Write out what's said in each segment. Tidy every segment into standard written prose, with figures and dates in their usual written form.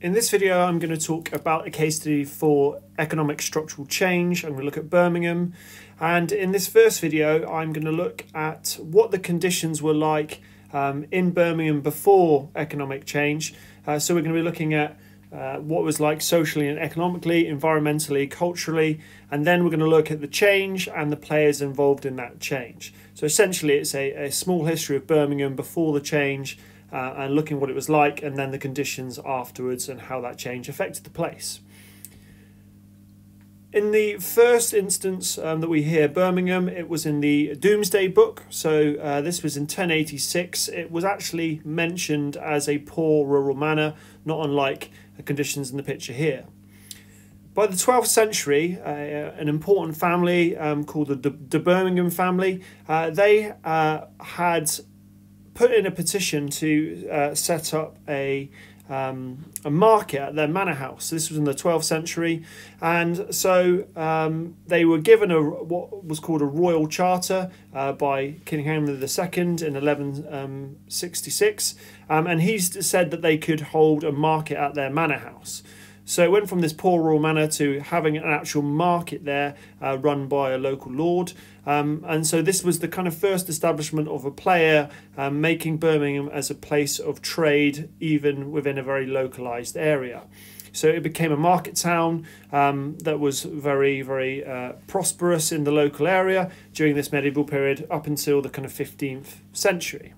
In this video, I'm going to talk about a case study for economic structural change. I'm going to look at Birmingham. And in this first video, I'm going to look at what the conditions were like in Birmingham before economic change. So we're going to be looking at what it was like socially and economically, environmentally, culturally, and then we're going to look at the change and the players involved in that change. So essentially, it's a small history of Birmingham before the change, and looking what it was like, and then the conditions afterwards and how that change affected the place. In the first instance that we hear Birmingham, it was in the Domesday Book. So this was in 1086. It was actually mentioned as a poor rural manor, not unlike the conditions in the picture here. By the 12th century, an important family called the Birmingham family, they had put in a petition to set up a market at their manor house. This was in the 12th century, and so they were given what was called a royal charter by King Henry II in 1166, and he said that they could hold a market at their manor house. So it went from this poor rural manor to having an actual market there run by a local lord. And so this was the kind of first establishment of a player making Birmingham as a place of trade, even within a very localised area. So it became a market town that was very, very prosperous in the local area during this medieval period up until the kind of 15th century.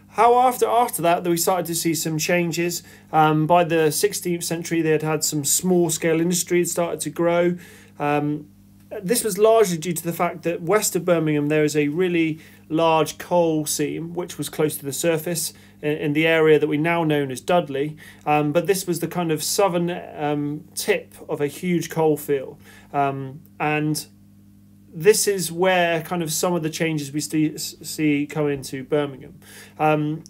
How after that we started to see some changes. By the 16th century, they had had some small-scale industry that started to grow. This was largely due to the fact that west of Birmingham there is a really large coal seam which was close to the surface in the area that we now know as Dudley. But this was the kind of southern tip of a huge coal field. And this is where kind of some of the changes we see come into Birmingham.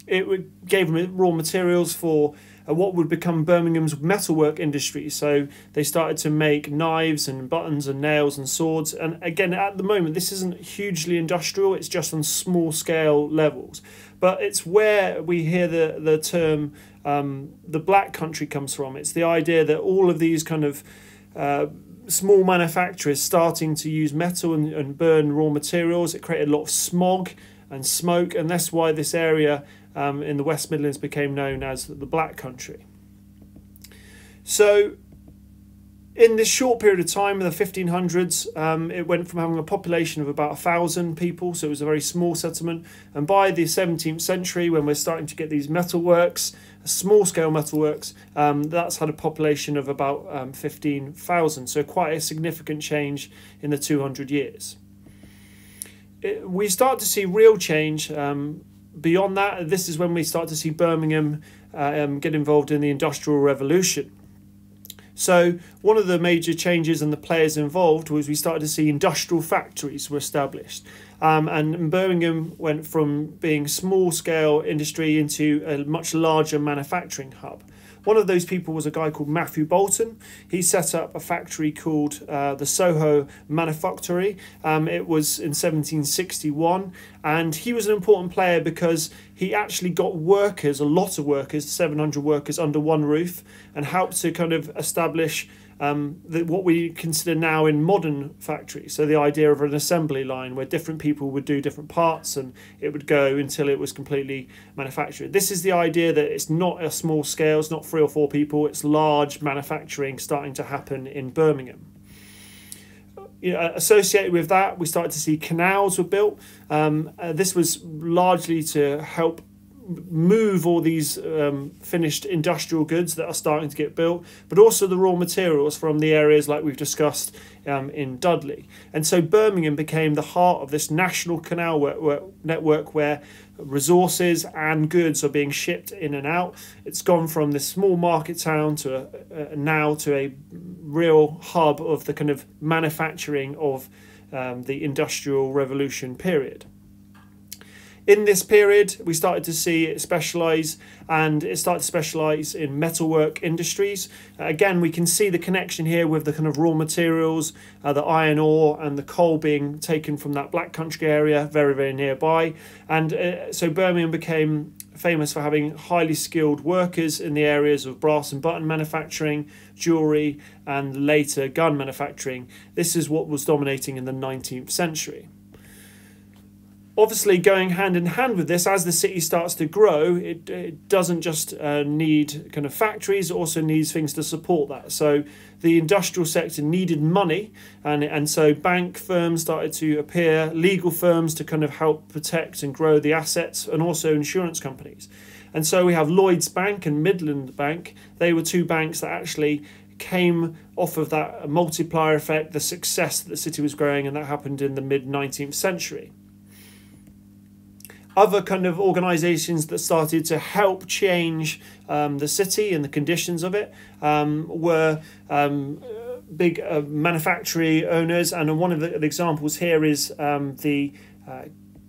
It gave them raw materials for what would become Birmingham's metalwork industry. So they started to make knives and buttons and nails and swords. And again, at the moment, this isn't hugely industrial. It's just on small scale levels. But it's where we hear the term the Black Country comes from. It's the idea that all of these kind of small manufacturers starting to use metal and burn raw materials. It created a lot of smog and smoke, and that's why this area in the West Midlands became known as the Black Country. So in this short period of time, in the 1500s, it went from having a population of about 1,000 people, so it was a very small settlement, and by the 17th century, when we're starting to get these metalworks, small-scale metalworks, that's had a population of about 15,000, so quite a significant change in the 200 years. We start to see real change beyond that. This is when we start to see Birmingham get involved in the Industrial Revolution. So one of the major changes and the players involved was we started to see industrial factories were established. And Birmingham went from being small-scale industry into a much larger manufacturing hub. One of those people was a guy called Matthew Bolton. He set up a factory called the Soho Manufactory. It was in 1761, and he was an important player because he actually got workers, a lot of workers, 700 workers under one roof, and helped to kind of establish what we consider now in modern factories. So the idea of an assembly line where different people would do different parts and it would go until it was completely manufactured. This is the idea that it's not a small scale, it's not 3 or 4 people, it's large manufacturing starting to happen in Birmingham. Associated with that, we started to see canals were built. This was largely to help move all these finished industrial goods that are starting to get built, but also the raw materials from the areas like we've discussed in Dudley. And so Birmingham became the heart of this national canal network where resources and goods are being shipped in and out. It's gone from this small market town to now to a real hub of the kind of manufacturing of the Industrial Revolution period. In this period, we started to see it specialise, and it started to specialise in metalwork industries. Again, we can see the connection here with the kind of raw materials, the iron ore and the coal being taken from that Black Country area very, very nearby. And so Birmingham became famous for having highly skilled workers in the areas of brass and button manufacturing, jewellery, and later gun manufacturing. This is what was dominating in the 19th century. Obviously, going hand in hand with this, as the city starts to grow, it doesn't just need kind of factories, it also needs things to support that. So the industrial sector needed money, and so bank firms started to appear, legal firms to kind of help protect and grow the assets, and also insurance companies. And so we have Lloyds Bank and Midland Bank. They were two banks that actually came off of that multiplier effect, the success that the city was growing, and that happened in the mid-19th century. Other kind of organisations that started to help change the city and the conditions of it were big manufacturing owners, and one of the examples here is the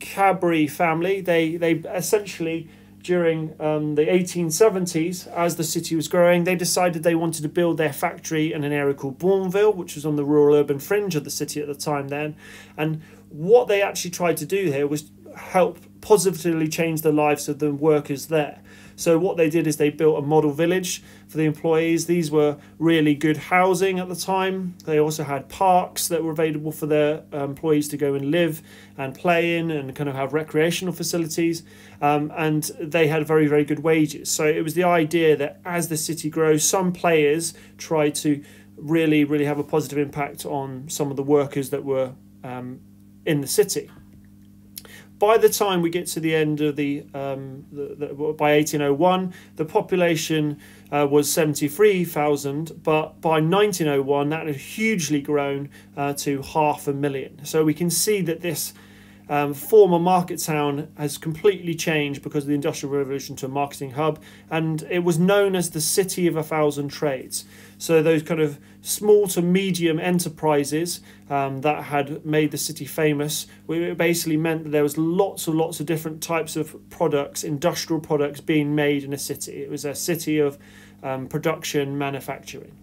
Cadbury Family. They essentially, during the 1870s, as the city was growing, they decided they wanted to build their factory in an area called Bourneville, which was on the rural urban fringe of the city at the time then. And what they actually tried to do here was help positively change the lives of the workers there. So what they did is they built a model village for the employees. These were really good housing at the time. They also had parks that were available for their employees to go and live and play in, and kind of have recreational facilities. And they had very, very good wages. So it was the idea that as the city grows, some players try to really, really have a positive impact on some of the workers that were in the city. By the time we get to the end of by 1801, the population was 73,000, but by 1901 that had hugely grown to 500,000. So we can see that this former market town has completely changed because of the Industrial Revolution to a marketing hub, and it was known as the City of 1,000 Trades. So those kind of small to medium enterprises that had made the city famous, it basically meant that there was lots of different types of products, industrial products being made in a city. It was a city of production, manufacturing.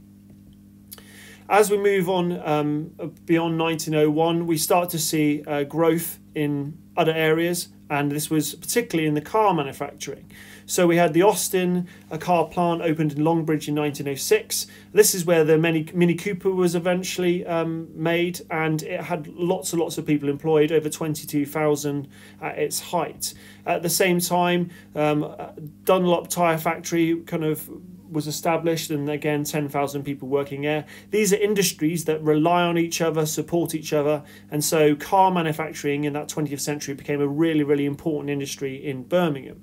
As we move on beyond 1901, we start to see growth in other areas, and this was particularly in the car manufacturing. So we had the Austin car plant opened in Longbridge in 1906. This is where the Mini Cooper was eventually made, and it had lots of people employed, over 22,000 at its height. At the same time, Dunlop Tyre Factory kind of was established, and again 10,000 people working there. These are industries that rely on each other, support each other, and so car manufacturing in that 20th century became a really, really important industry in Birmingham.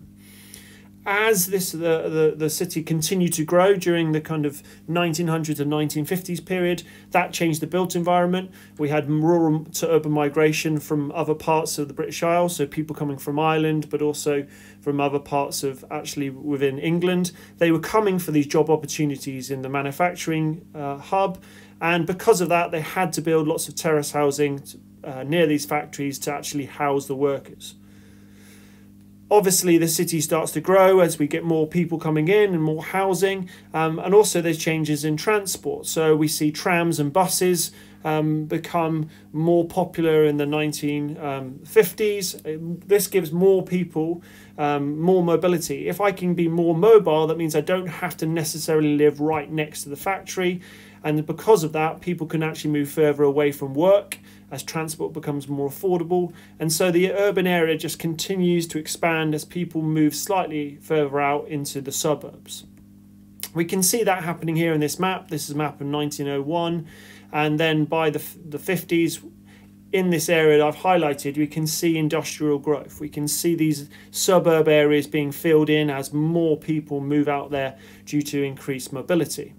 As the city continued to grow during the kind of 1900s and 1950s period, that changed the built environment. We had rural to urban migration from other parts of the British Isles, so people coming from Ireland, but also from other parts of actually within England. They were coming for these job opportunities in the manufacturing hub, and because of that, they had to build lots of terrace housing near these factories to actually house the workers. Obviously, the city starts to grow as we get more people coming in and more housing, and also there's changes in transport. So we see trams and buses become more popular in the 1950s. This gives more people more mobility. If I can be more mobile, that means I don't have to necessarily live right next to the factory, and because of that, people can actually move further away from work as transport becomes more affordable. And so the urban area just continues to expand as people move slightly further out into the suburbs. We can see that happening here in this map. This is a map in 1901, and then by the 50s, in this area that I've highlighted, we can see industrial growth. We can see these suburb areas being filled in as more people move out there due to increased mobility.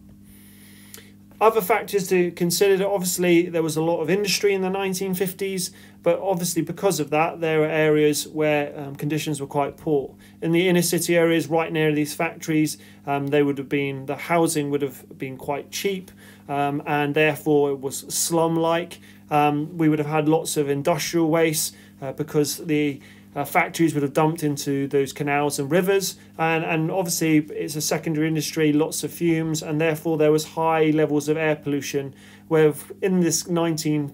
Other factors to consider, obviously there was a lot of industry in the 1950s, but obviously because of that there are areas where conditions were quite poor. In the inner city areas right near these factories, the housing would have been quite cheap, and therefore it was slum-like. We would have had lots of industrial waste because the factories would have dumped into those canals and rivers, and obviously it's a secondary industry, lots of fumes, and therefore there was high levels of air pollution, where in this 1950s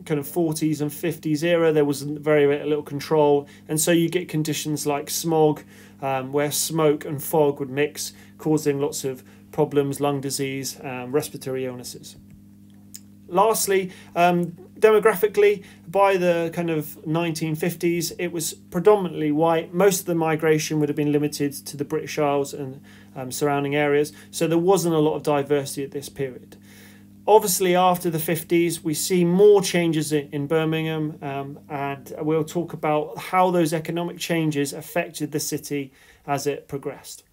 kind of 40s and 50s era, there was very, very little control, and so you get conditions like smog, where smoke and fog would mix, causing lots of problems, lung disease, respiratory illnesses. Lastly, demographically, by the kind of 1950s, it was predominantly white. Most of the migration would have been limited to the British Isles and surrounding areas, so there wasn't a lot of diversity at this period. Obviously, after the 50s, we see more changes in Birmingham, and we'll talk about how those economic changes affected the city as it progressed.